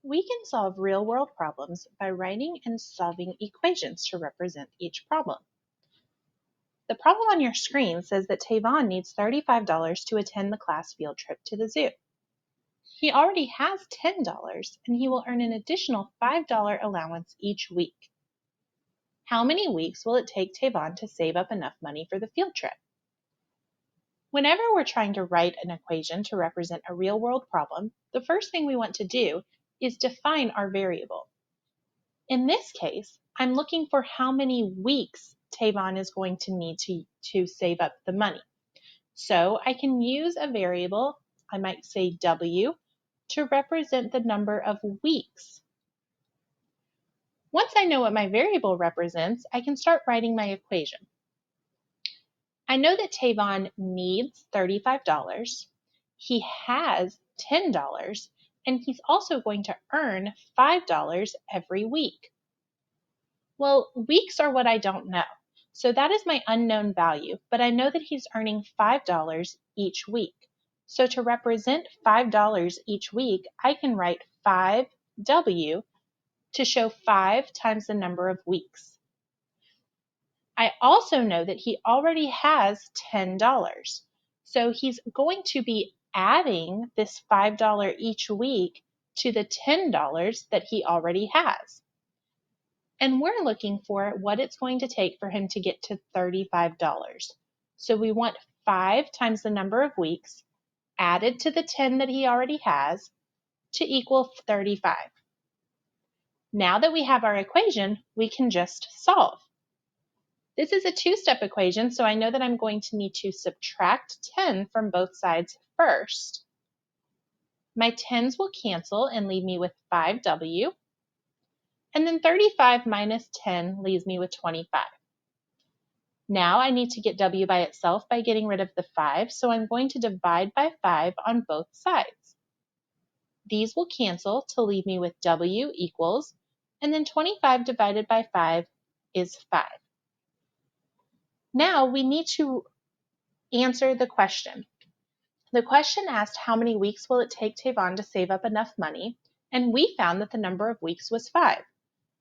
We can solve real-world problems by writing and solving equations to represent each problem. The problem on your screen says that Tavon needs $35 to attend the class field trip to the zoo. He already has $10 and he will earn an additional $5 allowance each week. How many weeks will it take Tavon to save up enough money for the field trip? Whenever we're trying to write an equation to represent a real-world problem, the first thing we want to do is define our variable. In this case, I'm looking for how many weeks Tavon is going to need to save up the money. So I can use a variable, I might say W, to represent the number of weeks. Once I know what my variable represents, I can start writing my equation. I know that Tavon needs $35, he has $10, and he's also going to earn $5 every week. Well, weeks are what I don't know, so that is my unknown value, but I know that he's earning $5 each week. So to represent $5 each week, I can write 5W to show 5 times the number of weeks. I also know that he already has $10, so he's going to be adding this $5 each week to the $10 that he already has. And we're looking for what it's going to take for him to get to $35. So we want 5 times the number of weeks added to the 10 that he already has to equal 35. Now that we have our equation, we can just solve. This is a two-step equation, so I know that I'm going to need to subtract 10 from both sides first. My 10s will cancel and leave me with 5W. And then 35 minus 10 leaves me with 25. Now I need to get W by itself by getting rid of the 5, so I'm going to divide by 5 on both sides. These will cancel to leave me with W equals, and then 25 divided by 5 is 5. Now we need to answer the question. The question asked how many weeks will it take Tavon to save up enough money, and we found that the number of weeks was 5.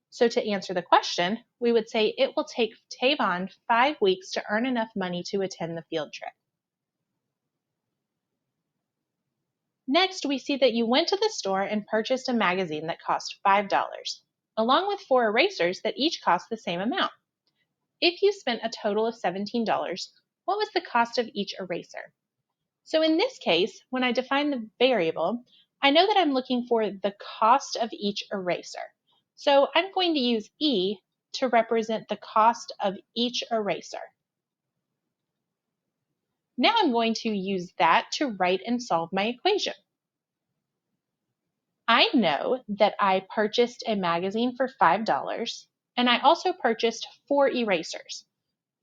So to answer the question, we would say it will take Tavon 5 weeks to earn enough money to attend the field trip. Next, we see that you went to the store and purchased a magazine that cost $5, along with 4 erasers that each cost the same amount. If you spent a total of $17, what was the cost of each eraser? So in this case, when I define the variable, I know that I'm looking for the cost of each eraser. So I'm going to use E to represent the cost of each eraser. Now I'm going to use that to write and solve my equation. I know that I purchased a magazine for $5, and I also purchased 4 erasers.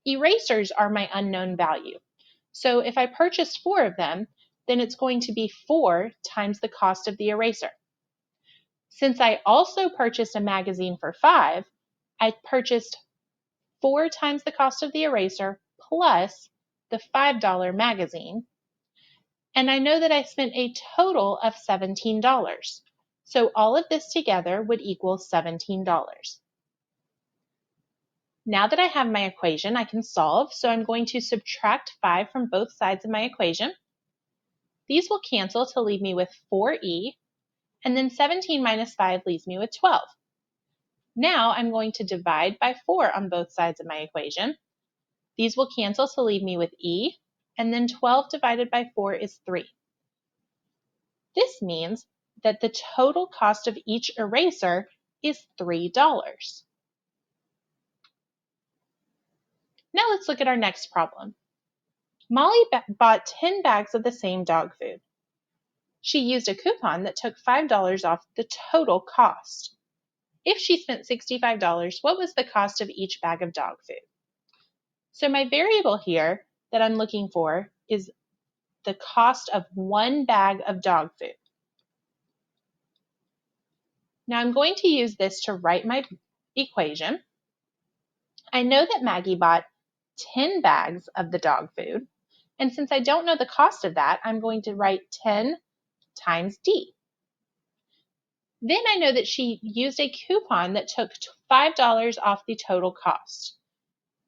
Erasers are my unknown value. So if I purchased 4 of them, then it's going to be 4 times the cost of the eraser. Since I also purchased a magazine for 5, I purchased 4 times the cost of the eraser plus the $5 magazine. And I know that I spent a total of $17. So all of this together would equal $17. Now that I have my equation, I can solve, so I'm going to subtract 5 from both sides of my equation. These will cancel to leave me with 4E, and then 17 minus 5 leaves me with 12. Now I'm going to divide by 4 on both sides of my equation. These will cancel to leave me with E, and then 12 divided by 4 is 3. This means that the total cost of each eraser is $3. Now let's look at our next problem. Molly bought 10 bags of the same dog food. She used a coupon that took $5 off the total cost. If she spent $65, what was the cost of each bag of dog food? So my variable here that I'm looking for is the cost of 1 bag of dog food. Now I'm going to use this to write my equation. I know that Maggie bought 10 bags of the dog food, and since I don't know the cost of that, I'm going to write 10 times D. Then I know that she used a coupon that took $5 off the total cost.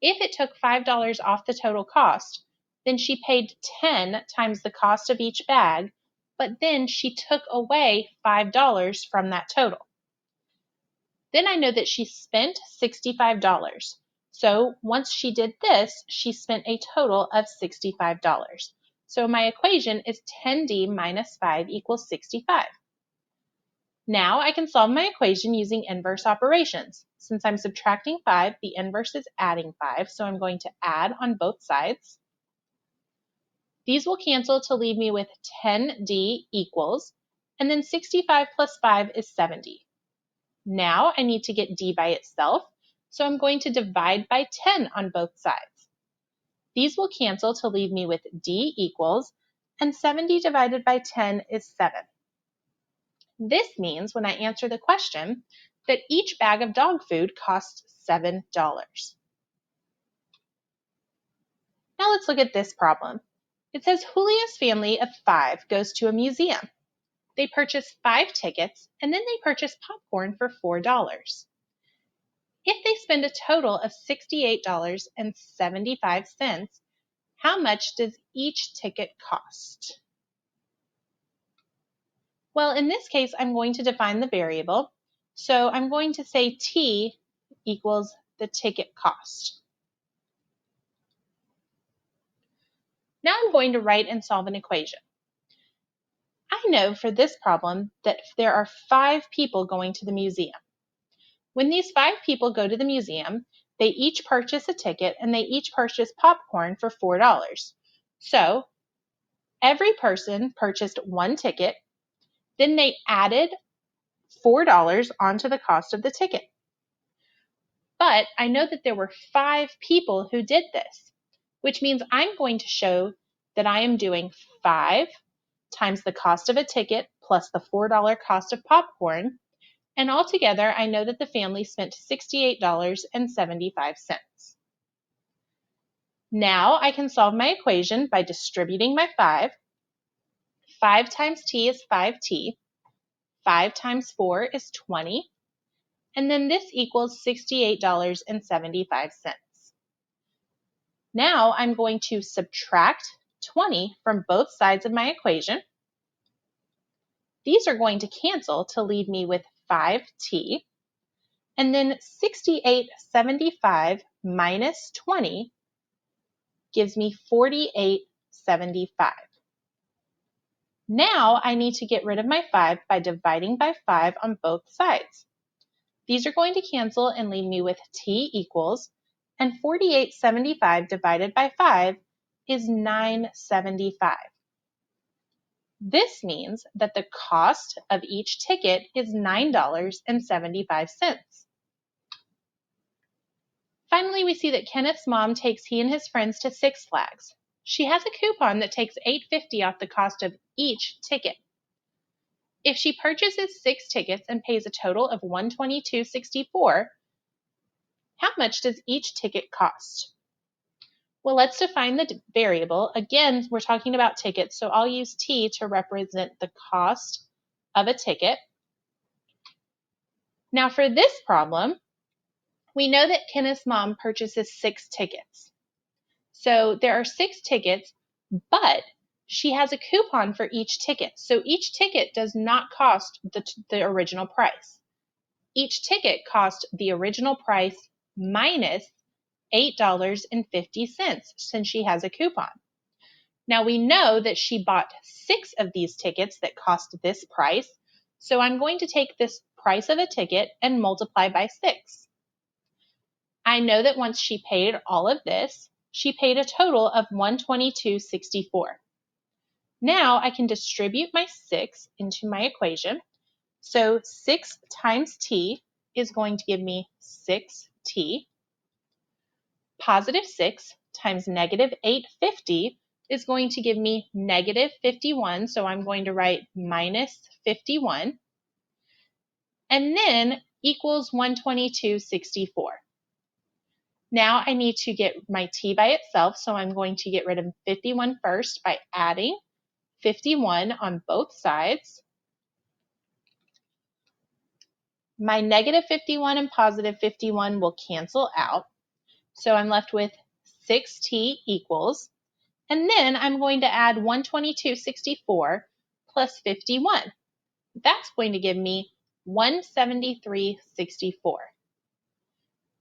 If it took $5 off the total cost, then she paid 10 times the cost of each bag, but then she took away $5 from that total. Then I know that she spent $65. So once she did this, she spent a total of $65. So my equation is 10D minus 5 equals 65. Now I can solve my equation using inverse operations. Since I'm subtracting 5, the inverse is adding 5, so I'm going to add on both sides. These will cancel to leave me with 10D equals, and then 65 plus 5 is 70. Now I need to get D by itself, so I'm going to divide by 10 on both sides. These will cancel to leave me with D equals, and 70 divided by 10 is 7. This means when I answer the question that each bag of dog food costs $7. Now let's look at this problem. It says Julia's family of 5 goes to a museum. They purchase 5 tickets and then they purchase popcorn for $4. If they spend a total of $68.75, how much does each ticket cost? Well, in this case, I'm going to define the variable. So I'm going to say T equals the ticket cost. Now I'm going to write and solve an equation. I know for this problem that there are 5 people going to the museum. When these 5 people go to the museum, they each purchase a ticket and they each purchase popcorn for $4. So every person purchased 1 ticket, then they added $4 onto the cost of the ticket. But I know that there were 5 people who did this, which means I'm going to show that I am doing 5 times the cost of a ticket plus the $4 cost of popcorn, and altogether I know that the family spent $68.75. Now I can solve my equation by distributing my 5. 5 times t is 5t. 5 times 4 is 20. And then this equals $68.75. Now I'm going to subtract 20 from both sides of my equation. These are going to cancel to leave me with 5t. And then 68.75 minus 20 gives me 48.75. Now I need to get rid of my 5 by dividing by 5 on both sides. These are going to cancel and leave me with t equals, and 48.75 divided by 5 is 9.75. This means that the cost of each ticket is $9.75. Finally, we see that Kenneth's mom takes he and his friends to Six Flags. She has a coupon that takes $8.50 off the cost of each ticket. If she purchases 6 tickets and pays a total of $122.64, how much does each ticket cost? Well, let's define the variable. Again, we're talking about tickets, so I'll use T to represent the cost of a ticket. Now for this problem, we know that Kenneth's mom purchases 6 tickets. So there are 6 tickets, but she has a coupon for each ticket. So each ticket does not cost the original price. Each ticket cost the original price minus $8.50 since she has a coupon. Now we know that she bought 6 of these tickets that cost this price, so I'm going to take this price of a ticket and multiply by 6. I know that once she paid all of this, she paid a total of $122.64. Now I can distribute my 6 into my equation. So 6 times t is going to give me 6t. Positive 6 times negative 850 is going to give me negative 51, so I'm going to write minus 51, and then equals 122.64. Now I need to get my t by itself, so I'm going to get rid of 51 first by adding 51 on both sides. My negative 51 and positive 51 will cancel out. So I'm left with 6t equals, and then I'm going to add 122.64 plus 51. That's going to give me 173.64.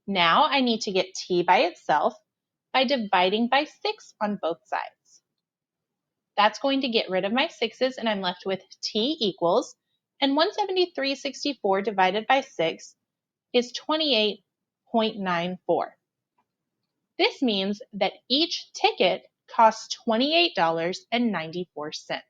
Now I need to get t by itself by dividing by 6 on both sides. That's going to get rid of my 6's, and I'm left with t equals, and 173.64 divided by 6 is 28.94. This means that each ticket costs $28.94.